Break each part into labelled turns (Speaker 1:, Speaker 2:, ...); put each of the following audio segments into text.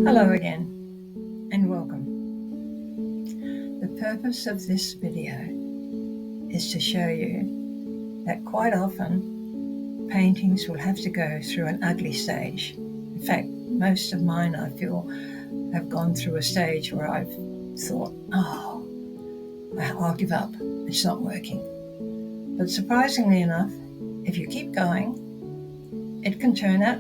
Speaker 1: Hello again and welcome. The purpose of this video is to show you that quite often paintings will have to go through an ugly stage. In fact, most of mine I feel have gone through a stage where I've thought, I'll give up, it's not working. But surprisingly enough, if you keep going, it can turn out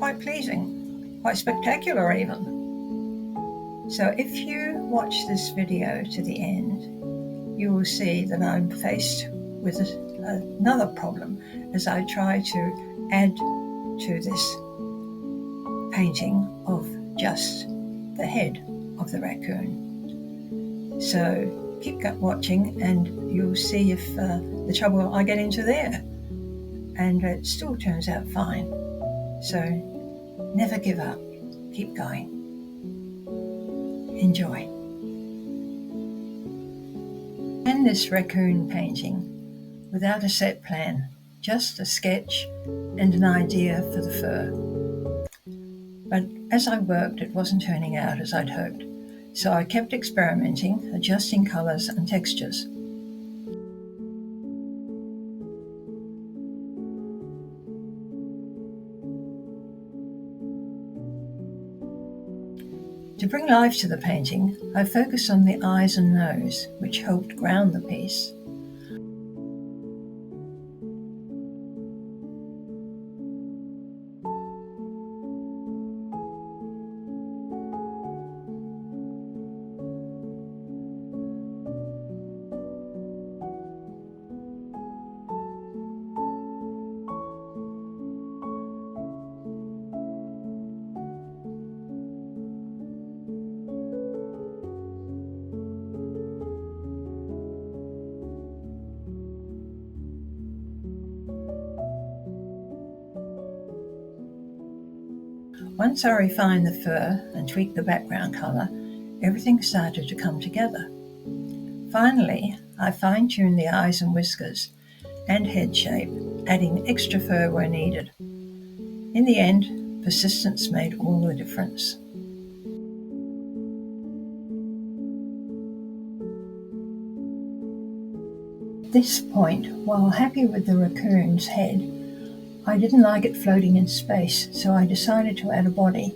Speaker 1: quite pleasing, quite spectacular even. So if you watch this video to the end, you will see that I'm faced with another problem as I try to add to this painting of just the head of the raccoon. So keep watching and you'll see if the trouble I get into there. And it still turns out fine. So never give up, keep going. Enjoy. And this raccoon painting without a set plan, just a sketch and an idea for the fur. But as I worked, it wasn't turning out as I'd hoped, so I kept experimenting, adjusting colours and textures. To bring life to the painting, I focused on the eyes and nose, which helped ground the piece. Once I refined the fur and tweaked the background colour, everything started to come together. Finally, I fine-tuned the eyes and whiskers and head shape, adding extra fur where needed. In the end, persistence made all the difference. At this point, while happy with the raccoon's head, I didn't like it floating in space, so I decided to add a body.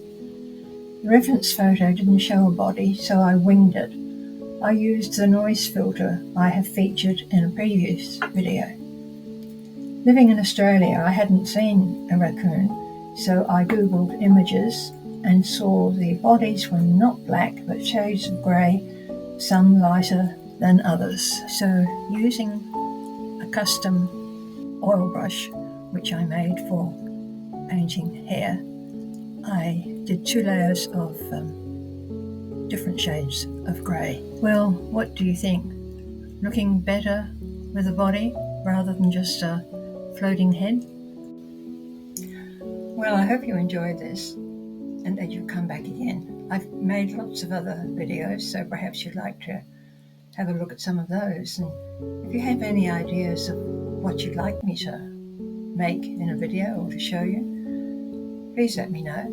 Speaker 1: The reference photo didn't show a body, so I winged it. I used the noise filter I have featured in a previous video. Living in Australia, I hadn't seen a raccoon, so I googled images and saw the bodies were not black but shades of grey, some lighter than others. So using a custom oil brush, which I made for painting hair, I did 2 layers of different shades of grey. Well, what do you think? Looking better with a body rather than just a floating head? Well, I hope you enjoyed this and that you'll come back again. I've made lots of other videos, so perhaps you'd like to have a look at some of those. And if you have any ideas of what you'd like me to make in a video or to show you, please let me know.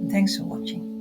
Speaker 1: And thanks for watching.